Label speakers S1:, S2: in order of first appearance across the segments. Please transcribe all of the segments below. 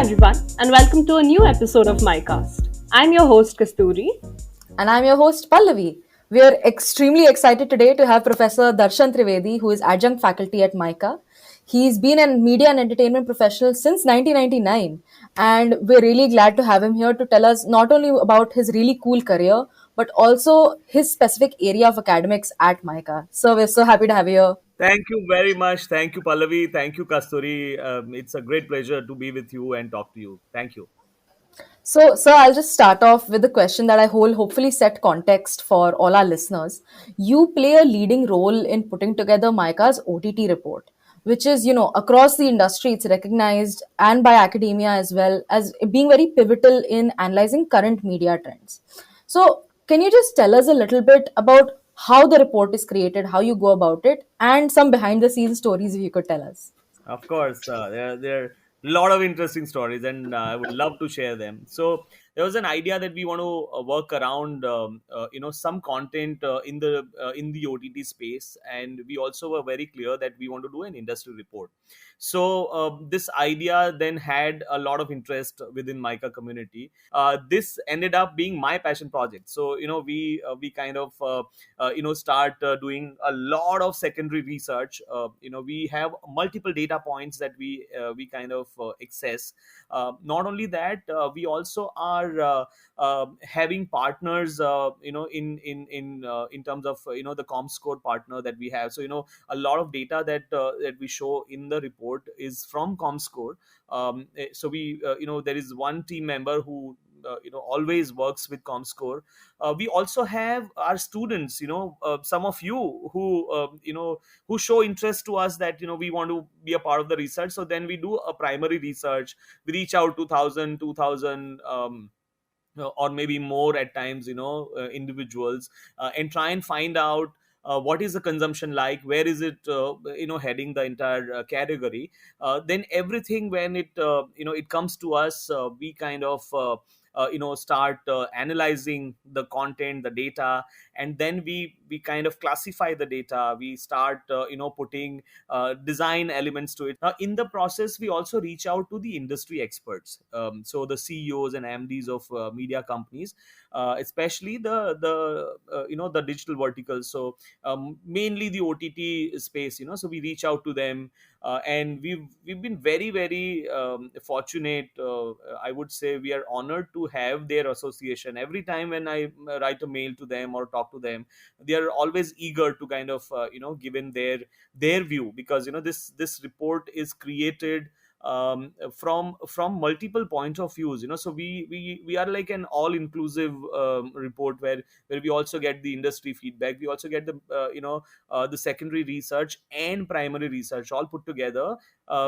S1: everyone, and welcome to a new episode of MICAST. I'm your host, Kasturi.
S2: And I'm your host, Pallavi. We are extremely excited today to have Professor Darshan Trivedi, who is adjunct faculty at MICA. He's been a media and entertainment professional since 1999, and we're really glad to have him here to tell us not only about his really cool career, but also his specific area of academics at MICA. So we're so happy to have you here.
S3: Thank you very much. Thank you, Pallavi. Thank you, Kasturi. It's a great pleasure to be with you and talk to you. Thank you.
S2: So I'll just start off with a question that I hopefully set context for all our listeners. You play a leading role in putting together MICA's OTT report, which is, across the industry, it's recognized and by academia as well as being very pivotal in analyzing current media trends. So can you just tell us a little bit about how the report is created, how you go about it, and some behind the scenes stories if you could tell us?
S3: Of course, there are a lot of interesting stories, and I would love to share them. So there was an idea that we want to work around, some content in the OTT space, and we also were very clear that we want to do an industry report. So this idea then had a lot of interest within MICA community. This ended up being my passion project. So we kind of start doing a lot of secondary research. We have multiple data points that we kind of access. Not only that, we also are having partners, in terms of the comscore partner that we have. So a lot of data that we show in the report is from comscore. So we there is one team member who always works with comscore. We also have our students, some of you who show interest to us that we want to be a part of the research. So then we do a primary research. We reach out to 1000 or maybe more at times, individuals, and try and find out what is the consumption like, where is it heading the entire category. Then everything, when it comes to us, we kind of start analyzing the content, the data, and then we kind of classify the data. We start putting design elements to it. In the process, we also reach out to the industry experts, so the CEOs and MDs of media companies, especially the digital verticals. So mainly the OTT space. So we reach out to them, and we've been very, very fortunate. I would say we are honored to have their association. Every time when I write a mail to them or talk to them, they are always eager to kind of give in their view, because this report is created from multiple point of views. So we are like an all inclusive report, where we also get the industry feedback. We also get the secondary research and primary research all put together.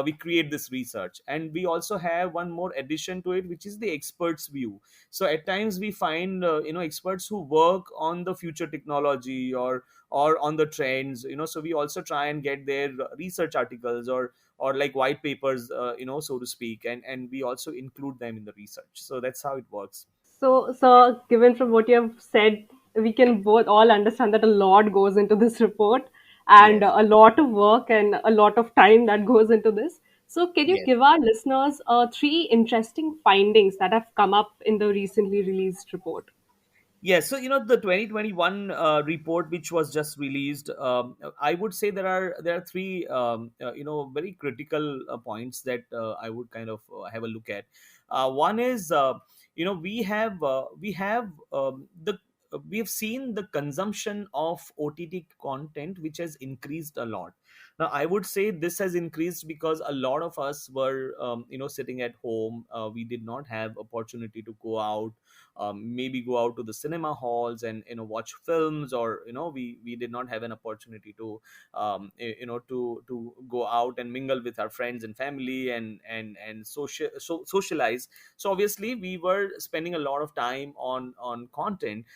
S3: We create this research, and we also have one more addition to it, which is the experts view. So at times we find experts who work on the future technology, or on the trends. So we also try and get their research articles, or like white papers, so to speak, and we also include them in the research. So that's how it works.
S1: So, given from what you have said, we can both all understand that a lot goes into this report and
S3: Yes.
S1: a lot of work and a lot of time that goes into this. So, can you
S3: Yes.
S1: give our listeners three interesting findings that have come up in the recently released report?
S3: Yes, so the 2021 report, which was just released, I would say there are three very critical points that I would kind of have a look at. One is, we have seen the consumption of OTT content, which has increased a lot. Now I would say this has increased because a lot of us were sitting at home. We did not have opportunity to go out, maybe go out to the cinema halls and watch films, or we did not have an opportunity to to go out and mingle with our friends and family, and socialize. So obviously we were spending a lot of time on content.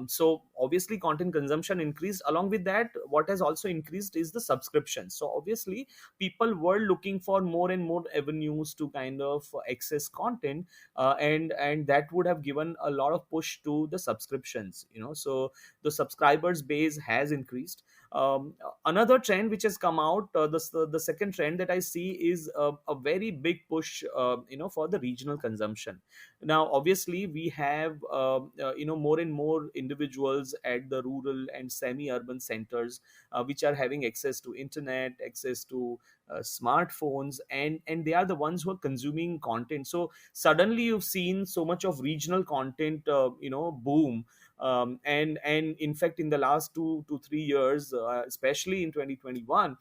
S3: So obviously content consumption increased. Along with that, what has also increased is the subscription. So obviously people were looking for more and more avenues to kind of access content, and that would have given a lot of push to the subscriptions. So the subscribers base has increased. Another trend which has come out, the second trend that I see is a very big push, for the regional consumption. Now obviously we have more and more individuals at the rural and semi urban centers, which are having access to internet, access to smartphones, and they are the ones who are consuming content. So suddenly you've seen so much of regional content boom. And in fact, in the last 2 to 3 years, especially in 2021,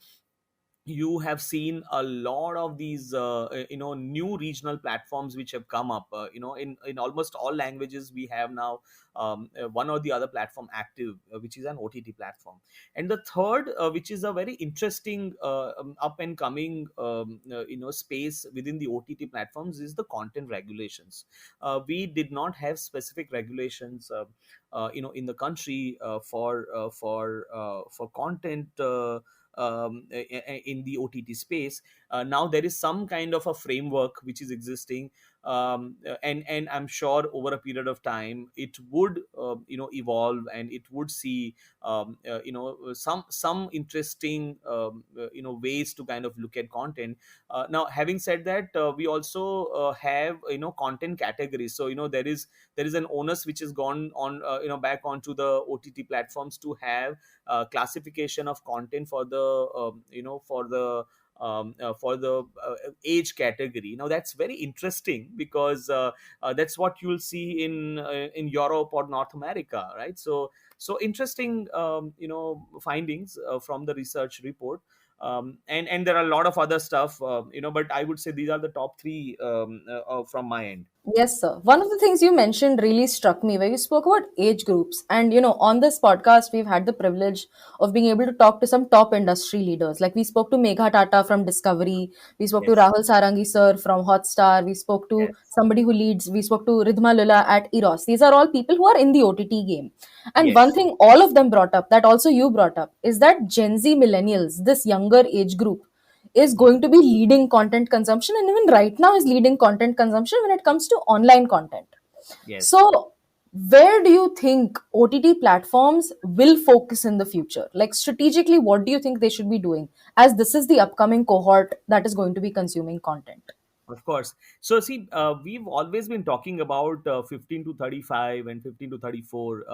S3: you have seen a lot of these new regional platforms which have come up. In almost all languages we have now one or the other platform active, which is an OTT platform. And the third, which is a very interesting up and coming space within the OTT platforms, is the content regulations. We did not have specific regulations in the country for content in the OTT space. Now there is some kind of a framework which is existing, and I'm sure over a period of time it would evolve, and it would see some interesting ways to kind of look at content. Now having said that, we also have content categories. So there is an onus which has gone on back onto the OTT platforms to have classification of content for the for the age category. Now that's very interesting, because that's what you'll see in Europe or North America, right? So interesting findings from the research report. And there are a lot of other stuff, but I would say these are the top three from my end.
S2: Yes, sir. One of the things you mentioned really struck me where you spoke about age groups. And, on this podcast, we've had the privilege of being able to talk to some top industry leaders. Like we spoke to Megha Tata from Discovery. We spoke to
S3: Yes.
S2: Rahul Sarangi, sir, from Hotstar. We spoke to
S3: Yes.
S2: somebody who leads. We spoke to Ridhma Lula at Eros. These are all people who are in the OTT game. And one
S3: Yes.
S2: thing all of them brought up, that also you brought up, is that Gen Z millennials, this younger age group, is going to be leading content consumption, and even right now is leading content consumption when it comes to online content.
S3: Yes.
S2: So where do you think OTT platforms will focus in the future? Like strategically, what do you think they should be doing, as this is the upcoming cohort that is going to be consuming content?
S3: Of course. So, see, we've always been talking about 15 to 35 and 15 to 34,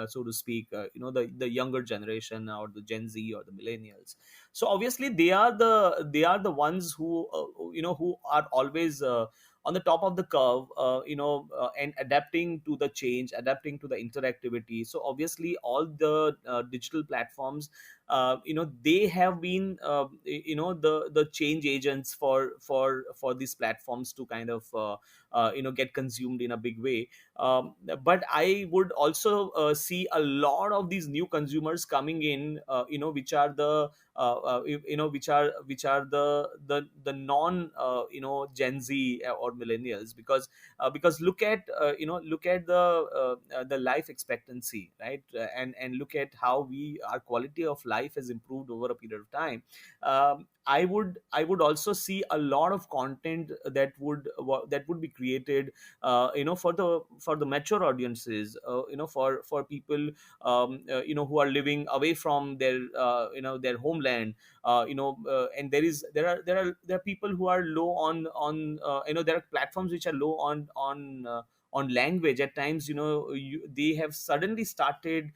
S3: so to speak, the younger generation, or the Gen Z or the millennials. So obviously they are the ones who are always on the top of the curve, and adapting to the change, adapting to the interactivity. So obviously all the digital platforms, they have been the change agents for these platforms to kind of get consumed in a big way. But I would also see a lot of these new consumers coming in, which are the which are the non Gen Z or millennials, because look at the life expectancy, right? And look at how our quality of life has improved over a period of time. I would also see a lot of content that would be created, for the mature audiences, for people who are living away from their homeland. And there are people who are low on there are platforms which are low on language. At times, they have suddenly started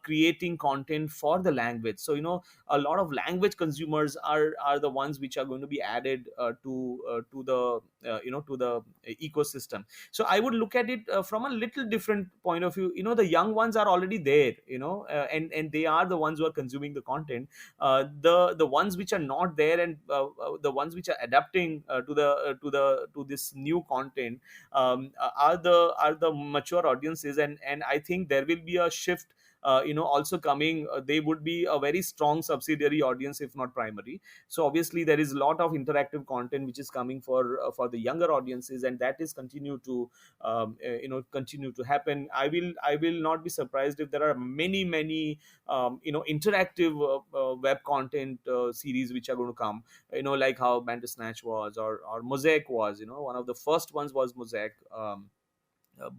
S3: creating content for the language. So a lot of language consumers are the ones which are going to be added to the ecosystem. So I would look at it from a little different point of view. The young ones are already there, and they are the ones who are consuming the content. The ones which are not there, and the ones which are adapting to this new content, are the mature audiences. And I think there will be a shift also coming. They would be a very strong subsidiary audience, if not primary. So obviously there is a lot of interactive content which is coming for the younger audiences, and that is continue to happen. I will not be surprised if there are many interactive web content series which are going to come, like how Bandersnatch was, or Mosaic was. One of the first ones was Mosaic.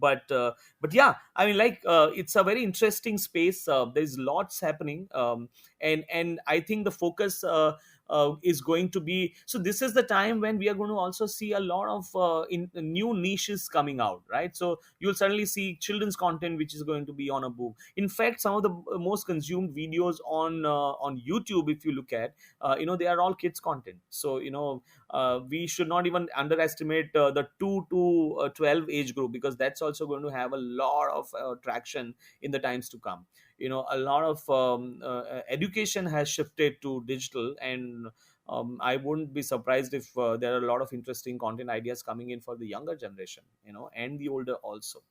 S3: But yeah, I mean, like, it's a very interesting space. There's lots happening, and I think the focus is going to be, so this is the time when we are going to also see a lot of new niches coming out, right? So you'll suddenly see children's content which is going to be on a boom. In fact, some of the most consumed videos on YouTube, if you look at, they are all kids content. So we should not even underestimate the 2 to 12 age group, because that's also going to have a lot of traction in the times to come. A lot of education has shifted to digital, and I wouldn't be surprised if there are a lot of interesting content ideas coming in for the younger generation, and the older also.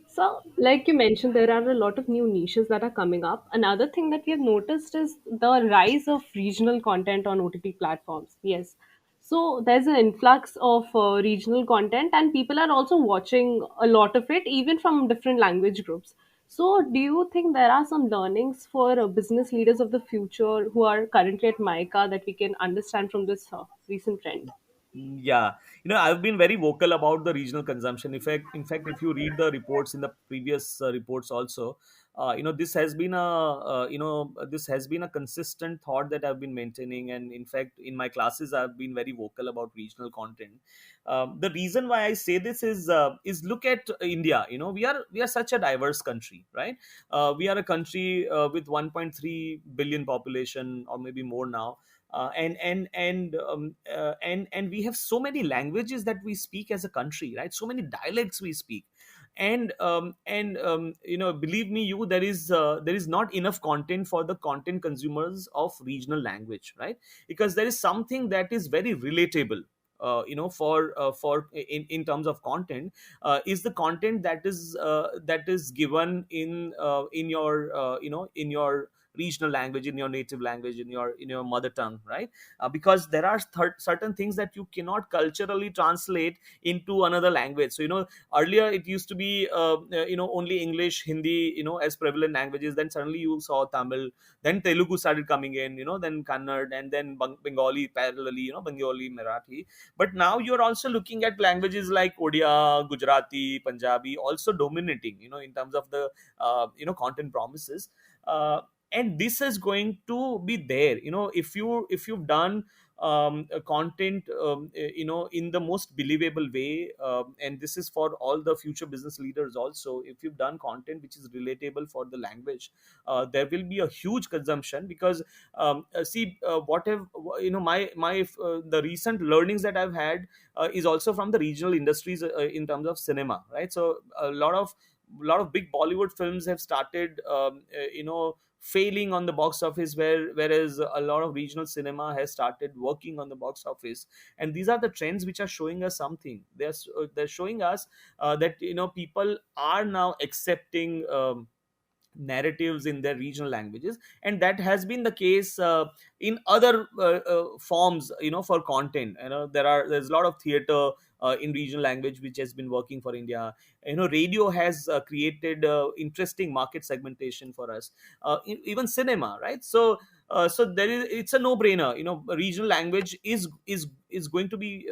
S1: So, like you mentioned, there are a lot of new niches that are coming up. Another thing that we have noticed is the rise of regional content on OTT platforms. Yes. So, there's an influx of regional content, and people are also watching a lot of it, even from different language groups. So, do you think there are some learnings for business leaders of the future who are currently at MICA that we can understand from this recent trend?
S3: Yeah, I've been very vocal about the regional consumption. In fact, if you read the reports in the previous reports also, this has been a consistent thought that I've been maintaining, and in fact, in my classes, I've been very vocal about regional content. The reason why I say this is look at India. We are such a diverse country, right? We are a country with 1.3 billion population, or maybe more now, and we have so many languages that we speak as a country, right? So many dialects we speak, and believe me, there is not enough content for the content consumers of regional language, right? Because there is something that is very relatable. For in terms of content, is the content that is given in your regional language, in your native language, in your mother tongue, right? Because there are certain things that you cannot culturally translate into another language. So earlier it used to be only English, Hindi, as prevalent languages. Then suddenly you saw Tamil, then Telugu started coming in, then Kannada, and then Bengali parallelly, Bengali, Marathi. But now you're also looking at languages like Odia, Gujarati, Punjabi also dominating, in terms of the content promises. And this is going to be there, if you've done a content, in the most believable way, and this is for all the future business leaders also. If you've done content which is relatable for the language, there will be a huge consumption. Because see, what have my the recent learnings that I've had is also from the regional industries, in terms of cinema, right? So a lot of big Bollywood films have started failing on the box office, whereas a lot of regional cinema has started working on the box office. And these are the trends which are showing us something. They're showing us that people are now accepting narratives in their regional languages, and that has been the case in other forms, for content. There's a lot of theater in regional language which has been working for India. Radio has created interesting market segmentation for us. Even cinema, right? So it's a no brainer. Regional language is going to be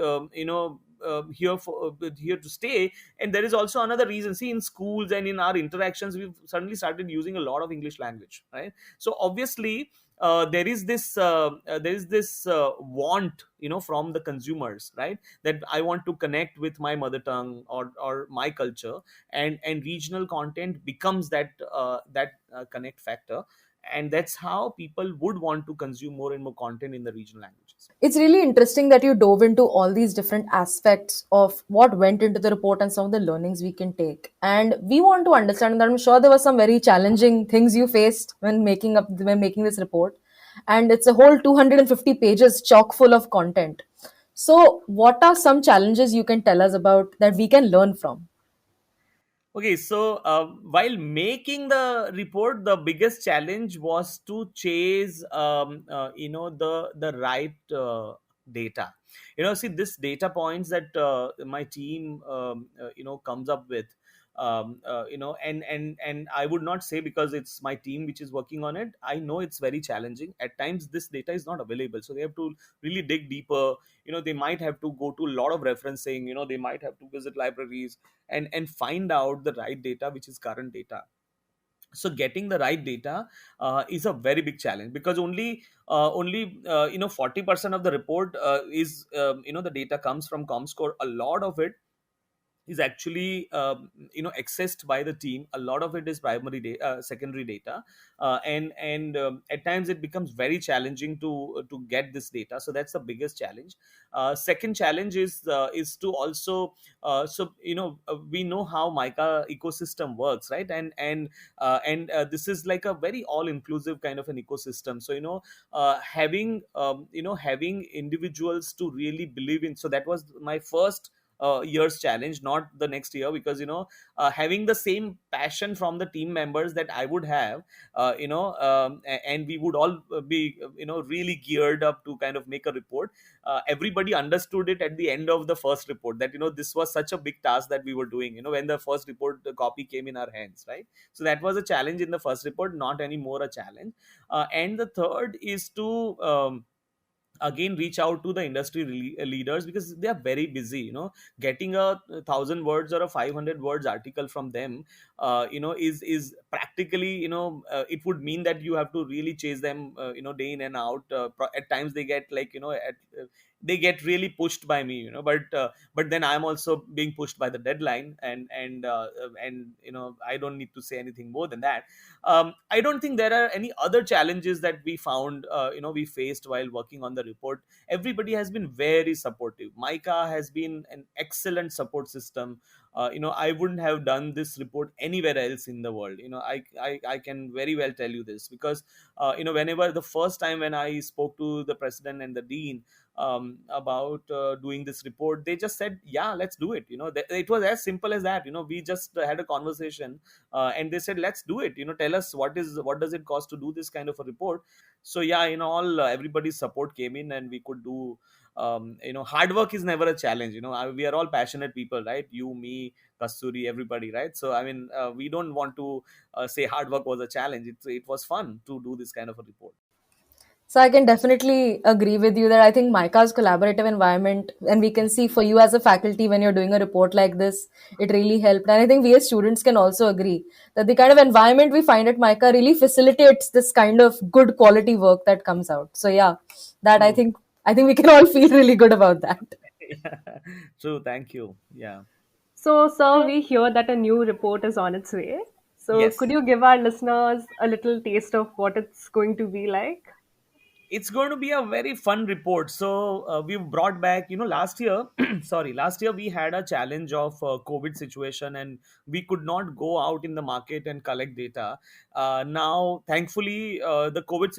S3: here to stay. And there is also another reason. See, in schools and in our interactions, we've suddenly started using a lot of English language, right? So obviously, there is this want, from the consumers, right? That I want to connect with my mother tongue, or my culture, and regional content becomes that connect factor. And that's how people would want to consume more and more content in the regional languages.
S2: It's really interesting that you dove into all these different aspects of what went into the report and some of the learnings we can take. And we want to understand that I'm sure there were some very challenging things you faced when making this report. And it's a whole 250 pages chock full of content. So, what are some challenges you can tell us about that we can learn from?
S3: Okay, so while making the report, the biggest challenge was to chase, the right data. See, this data points that my team, comes up with. and I would not say because it's my team which is working on it. I know it's very challenging at times. This data is not available, so they have to really dig deeper. They might have to go to a lot of referencing. They might have to visit libraries and find out the right data, which is current data. So getting the right data is a very big challenge, because only 40% of the report is the data comes from Comscore. A lot of it is actually accessed by the team. A lot of it is primary data, secondary data, and at times it becomes very challenging to get this data. So that's the biggest challenge. Second challenge is to also we know how MICA ecosystem works, right? And this is like a very all inclusive kind of an ecosystem. So having individuals to really believe in. So that was my first year's challenge, not the next year, because having the same passion from the team members that I would have, and we would all be really geared up to kind of make a report. Everybody understood it at the end of the first report, that this was such a big task that we were doing, when the first report, the copy came in our hands, right? So that was a challenge in the first report, not anymore a challenge. And the third is to again reach out to the industry leaders, because they are very busy. Getting a 1,000 words or a 500 words article from them is practically, it would mean that you have to really chase them day in and out. At times they get like, they get really pushed by me, but then I'm also being pushed by the deadline, and I don't need to say anything more than that. I don't think there are any other challenges that we found, we faced while working on the report. Everybody has been very supportive. MICA has been an excellent support system. I wouldn't have done this report anywhere else in the world. I can very well tell you this, because whenever the first time when I spoke to the president and the dean about doing this report, they just said, yeah, let's do it. It was as simple as that. We just had a conversation, and they said, let's do it. Tell us what does it cost to do this kind of a report. So yeah, all everybody's support came in, and we could do. Hard work is never a challenge. We are all passionate people, right? You, me, Kasturi, everybody, right? So I mean, we don't want to say hard work was a challenge. It was fun to do this kind of a report.
S2: So I can definitely agree with you that I think MICA's collaborative environment, and we can see for you as a faculty when you're doing a report like this, it really helped. And I think we as students can also agree that the kind of environment we find at MICA really facilitates this kind of good quality work that comes out. So yeah, that
S3: True.
S2: I think we can all feel really good about that.
S3: Yeah. True. Thank you. Yeah.
S1: So, sir, we hear that a new report is on its way. So,
S3: Yes.
S1: could you give our listeners a little taste of what it's going to be like?
S3: It's going to be a very fun report. So we've brought back, last year, sorry, last year we had a challenge of COVID situation, and we could not go out in the market and collect data. Now, thankfully, the COVID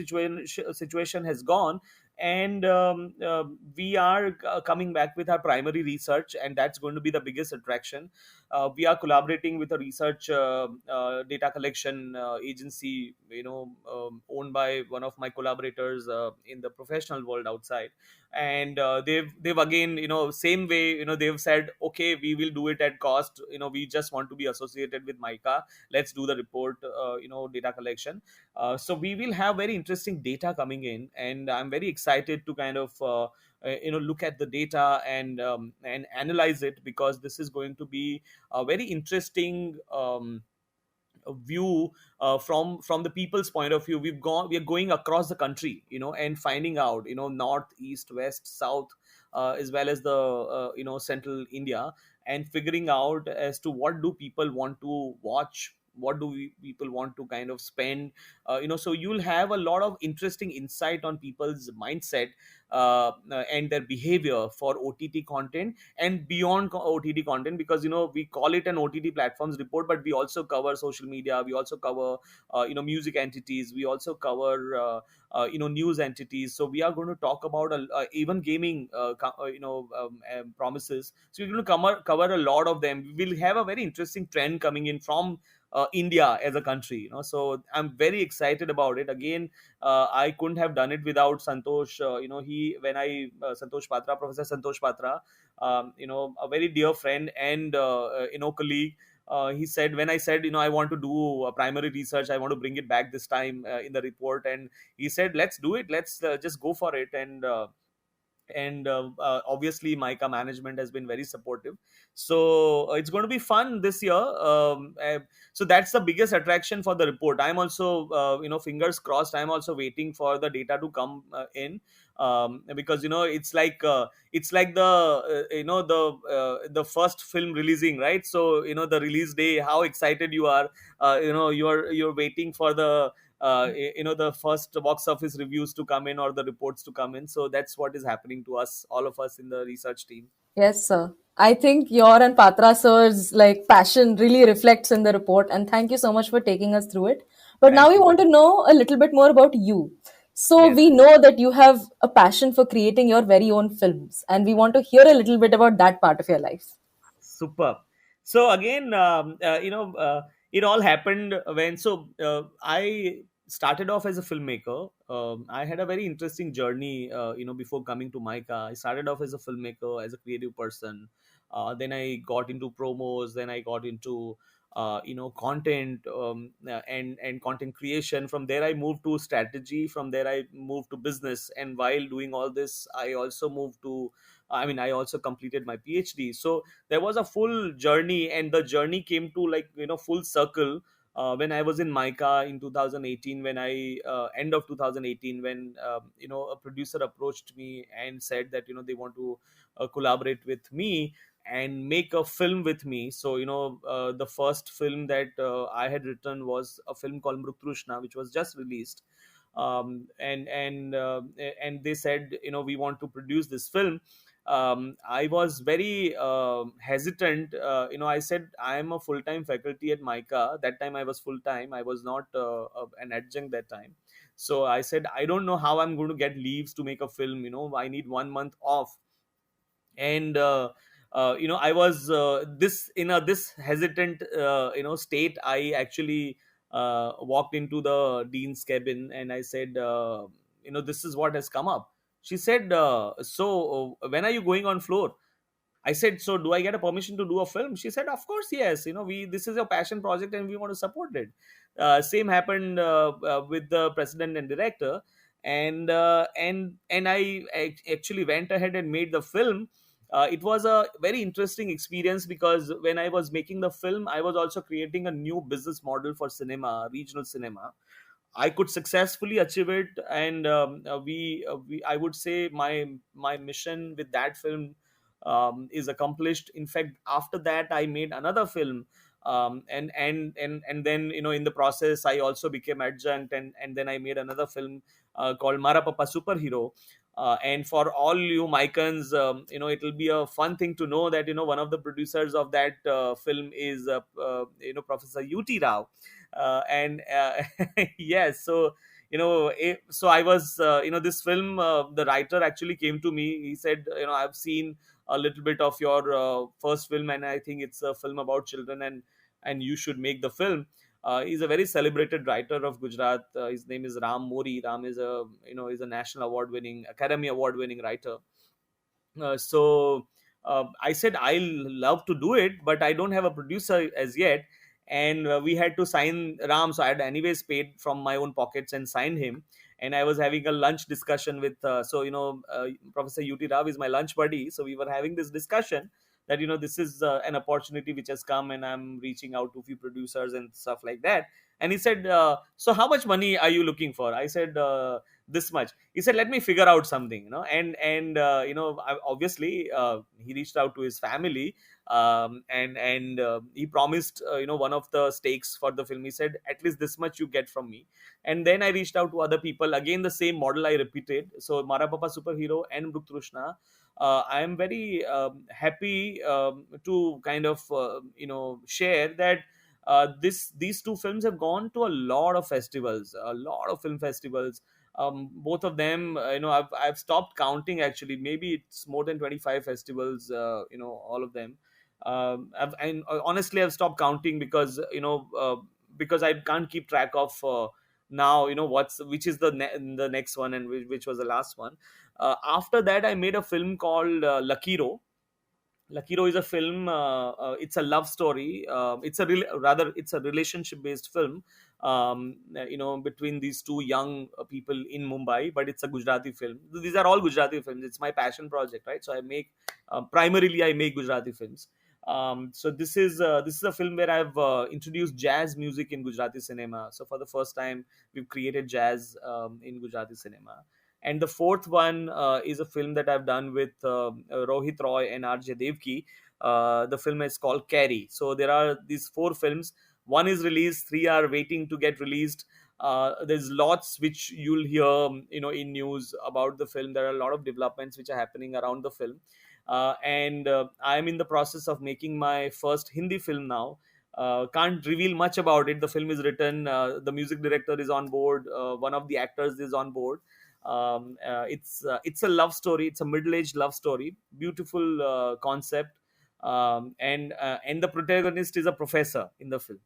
S3: situation has gone, and we are coming back with our primary research, and that's going to be the biggest attraction. We are collaborating with a research data collection agency, owned by one of my collaborators in the professional world outside. And they've again, same way, they've said, okay, we will do it at cost. We just want to be associated with MICA. Let's do the report, data collection. So we will have very interesting data coming in, and I'm very excited to kind of look at the data and analyze it, because this is going to be a very interesting view from the people's point of view. We are going across the country, and finding out, north, east, west, south, as well as the central India, and figuring out as to what do people want to watch, what do people want to kind of spend. So you'll have a lot of interesting insight on people's mindset, and their behavior for OTT content and beyond OTT content, because we call it an OTT platforms report, but we also cover social media, we also cover music entities, we also cover news entities. So we are going to talk about even gaming promises. So we're going to cover a lot of them. We'll have a very interesting trend coming in from India as a country. So I'm very excited about it. Again, I couldn't have done it without Santosh. He when I Santosh Patra, Professor Santosh Patra, a very dear friend and colleague. he said, when I said, I want to do primary research, I want to bring it back this time in the report, and he said, let's do it, let's just go for it. And obviously MICA management has been very supportive, so it's going to be fun this year. So that's the biggest attraction for the report. I'm also fingers crossed, I'm also waiting for the data to come in, because it's like the the first film releasing, right? So the release day, how excited you are. You're waiting for the the first box office reviews to come in, or the reports to come in. So that's what is happening to us, all of us in the research team.
S2: Yes, sir. I think your and Patra sir's passion really reflects in the report, and thank you so much for taking us through it. But now
S3: Thank
S2: we
S3: you.
S2: want to know a little bit more about you. So
S3: Yes.
S2: we know that you have a passion for creating your very own films, and we want to hear a little bit about that part of your life.
S3: Superb. So again, it all happened when, I started off as a filmmaker. I had a very interesting journey. Before coming to MICA, I started off as a filmmaker, as a creative person. Then I got into promos. Then I got into content, and content creation. From there, I moved to strategy. From there, I moved to business. And while doing all this, I also moved to. I mean, I also completed my PhD. So there was a full journey, and the journey came to, full circle when I was in MICA in 2018, when I end of 2018, when a producer approached me and said that they want to collaborate with me and make a film with me. So the first film that I had written was a film called Mrutrushna, which was just released. And they said, we want to produce this film. I was very hesitant. I said, I am a full time faculty at MICA. That time I was full time. I was not an adjunct that time. So I said, I don't know how I'm going to get leaves to make a film. I need 1 month off. And I was this in a this hesitant state. I actually walked into the dean's cabin, and I said, this is what has come up. She said, when are you going on floor? I said, so do I get a permission to do a film? She said, of course, yes. We this is a passion project and we want to support it. Same happened with the president and director, and I actually went ahead and made the film. It was a very interesting experience, because when I was making the film, I was also creating a new business model for cinema, regional cinema. I could successfully achieve it, and I would say my mission with that film is accomplished. In fact, after that, I made another film, and then in the process, I also became adjunct, and then I made another film called Mara Papa Superhero. And for all you Micans, it will be a fun thing to know that one of the producers of that film is Professor UT Rao, and yes. So so I was this film, the writer actually came to me. He said, I've seen a little bit of your first film, and I think it's a film about children, and you should make the film. He's a very celebrated writer of Gujarat. His name is Ram Mori. Ram is a is a national award winning, Academy Award winning writer. So I said, I'll love to do it, but I don't have a producer as yet. And we had to sign Ram, so I had anyways paid from my own pockets and signed him. And I was having a lunch discussion with Professor UT Rao is my lunch buddy, so we were having this discussion that this is an opportunity which has come, and I'm reaching out to a few producers and stuff like that. And he said, so how much money are you looking for? I said, this much. He said, let me figure out something, and obviously he reached out to his family, and he promised one of the stakes for the film. He said, at least this much you get from me. And then I reached out to other people, again the same model I repeated. So Mara Papa Superhero and Brutrushna, I am very happy to kind of share that these two films have gone to a lot of festivals, a lot of film festivals. Both of them, I've stopped counting, actually. Maybe it's more than 25 festivals, all of them. And honestly, I've stopped counting, because because I can't keep track of now which is the next one, and which was the last one. After that, I made a film called Lakiro. Lakiro is a film. It's a love story. Rather, it's a relationship-based film. Between these two young people in Mumbai, but it's a Gujarati film. These are all Gujarati films. It's my passion project, right? So I make primarily I make Gujarati films. So this is a film where I've introduced jazz music in Gujarati cinema. So for the first time, we've created jazz in Gujarati cinema. And the fourth one is a film that I've done with Rohit Roy and RJ Devki. The film is called Carrie. So there are these four films. One is released, three are waiting to get released. There's lots which you'll hear, in news about the film. There are a lot of developments which are happening around the film, and I'm in the process of making my first Hindi film now. Can't reveal much about it. The film is written. The music director is on board. One of the actors is on board. It's a love story. It's a middle-aged love story. Beautiful concept, and the protagonist is a professor in the film.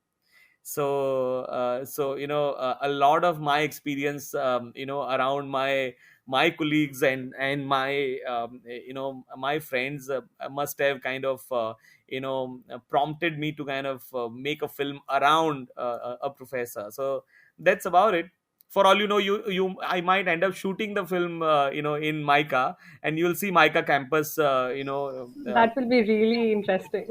S3: A lot of my experience, around my colleagues and my my friends must have kind of prompted me to kind of make a film around a professor. So that's about it. For all you know, you I might end up shooting the film in MICA, and you'll see MICA campus,
S1: That will be really interesting.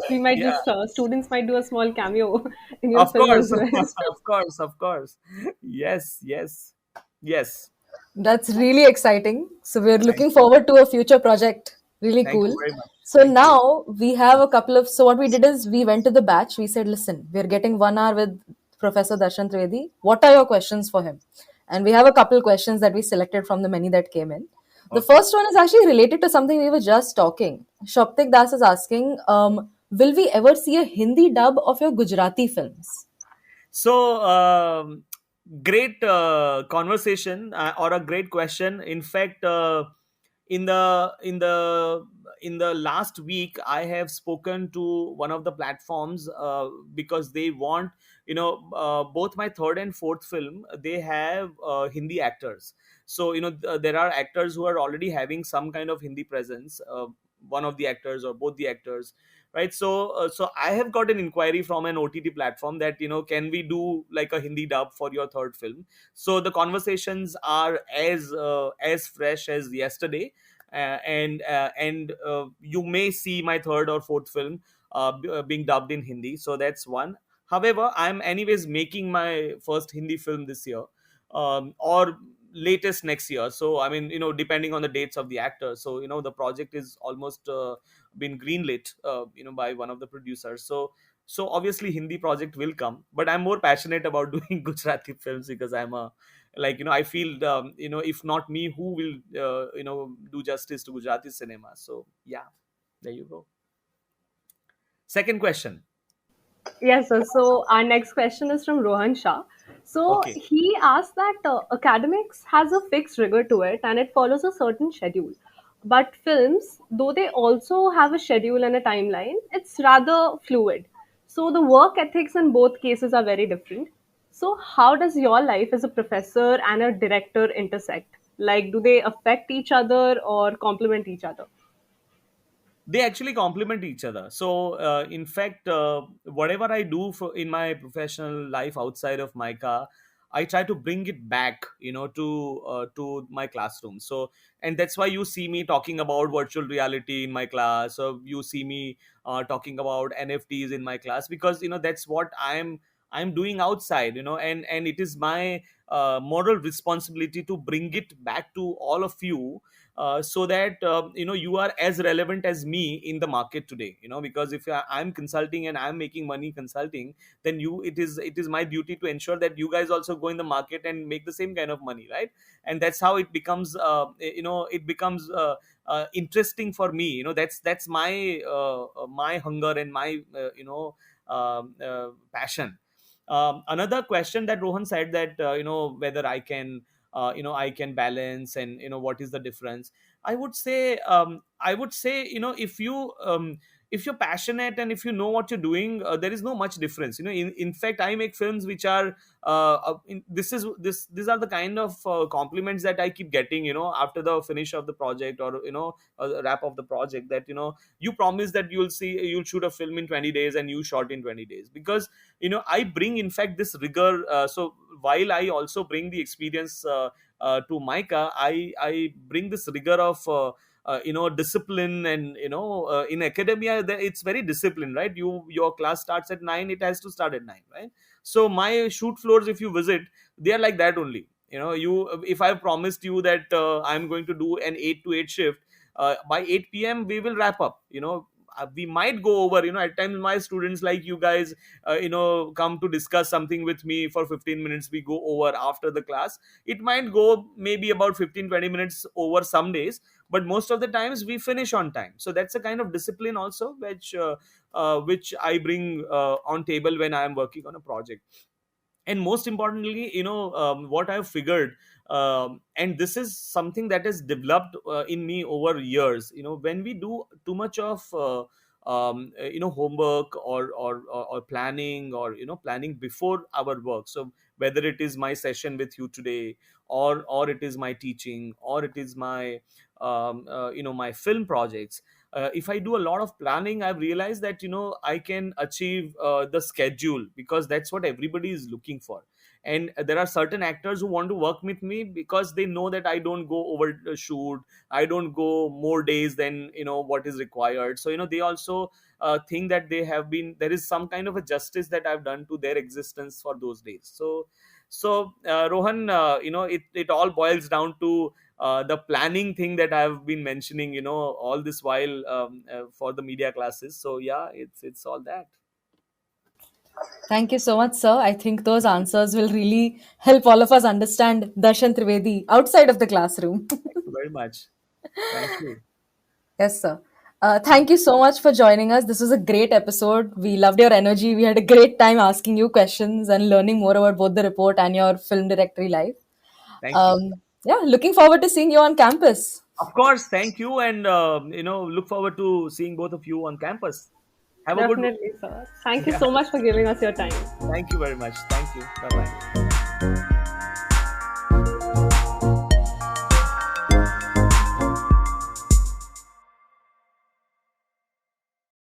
S1: We might
S3: yeah.
S1: just students might do a small cameo in your
S3: Of
S1: film
S3: course,
S1: as well.
S3: of course, of course. Yes, yes, yes.
S2: That's really exciting. So we're
S3: Thank
S2: looking
S3: you.
S2: forward to a future project. Really
S3: Thank you
S2: cool.
S3: very much.
S2: So
S3: Thank you.
S2: now we have a couple of. So what we did is we went to the batch. We said, listen, we're getting 1 hour with Professor Darshan Trivedi. What are your questions for him? And we have a couple questions that we selected from the many that came in. The
S3: Okay.
S2: first one is actually related to something we were just talking. Shoptik Das is asking, will we ever see a Hindi dub of your Gujarati films?
S3: So, great conversation, or a great question. In fact, in the in the in the last week, I have spoken to one of the platforms, because they want, both my third and fourth film, they have Hindi actors. So there are actors who are already having some kind of Hindi presence. One of the actors or both the actors, right? So I have got an inquiry from an OTT platform that, can we do like a Hindi dub for your third film? So the conversations are as fresh as yesterday. And you may see my third or fourth film being dubbed in Hindi. So that's one. However, I'm anyways making my first Hindi film this year, or latest next year. So I mean, depending on the dates of the actors. So the project is almost been greenlit, by one of the producers. So obviously Hindi project will come, but I'm more passionate about doing Gujarati films, because I'm a, like, I feel, if not me, who will do justice to Gujarati cinema? So yeah, there you go. Second question.
S1: Yes, sir. So our next question is from Rohan Shah. So
S3: Okay.
S1: he asked that academics has a fixed rigor to it and it follows a certain schedule. But films, though they also have a schedule and a timeline, it's rather fluid. So the work ethics in both cases are very different. So how does your life as a professor and a director intersect? Like, do they affect each other or complement each other?
S3: They actually complement each other. So in fact, whatever I do in my professional life outside of MICA, I try to bring it back, to my classroom. So, and that's why you see me talking about virtual reality in my class, or you see me talking about NFTs in my class, because that's what I'm doing outside, and it is my moral responsibility to bring it back to all of you, so that you are as relevant as me in the market today, because if I'm consulting and I'm making money consulting, then it is my duty to ensure that you guys also go in the market and make the same kind of money, right? And that's how it becomes, interesting for me. That's my hunger and my passion. Another question that Rohan said, that whether I can balance, and what is the difference. I would say, if you if you're passionate and if you know what you're doing, there is no much difference. In fact, I make films which are these are the kind of compliments that I keep getting, after the finish of the project, or the wrap of the project, that you promise that you'll shoot a film in 20 days, and you shot in 20 days. Because I bring, in fact, this rigor. So while I also bring the experience to MICA, I bring this rigor of discipline. And in academia, it's very disciplined, right? Your class starts at 9, it has to start at 9, right? So my shoot floors, if you visit, they are like that only. You If I promised you that I'm going to do an 8 to 8 shift, by 8 p.m. we will wrap up. We might go over, at times my students, like you guys, come to discuss something with me for 15 minutes, we go over after the class. It might go maybe about 15-20 minutes over some days, but most of the times we finish on time. So that's a kind of discipline also, which I bring on table when I am working on a project. And most importantly, what I've figured, and this is something that has developed in me over years. When we do too much of homework, or planning, or planning before our work. So whether it is my session with you today, or it is my teaching, or it is my my film projects, if I do a lot of planning, I've realized that I can achieve the schedule, because that's what everybody is looking for. And there are certain actors who want to work with me because they know that I don't go over the shoot, I don't go more days than what is required. So they also think that there is some kind of a justice that I've done to their existence for those days. So Rohan, it all boils down to the planning thing that I've been mentioning, all this while, for the media classes. So yeah, it's all that.
S2: Thank you so much, sir. I think those answers will really help all of us understand Darshan Trivedi outside of the classroom.
S3: Thank you very much. Thank you.
S2: Yes, sir. Thank you so much for joining us. This was a great episode. We loved your energy. We had a great time asking you questions and learning more about both the report and your film directory life.
S3: Thank you.
S2: Yeah, looking forward to seeing you on campus.
S3: Of course, thank you, and look forward to seeing both of you on campus. Have a good.
S1: Definitely, sir. Thank you
S3: Yeah.
S1: so much for giving us your time.
S3: Thank you very much. Thank you. Bye bye.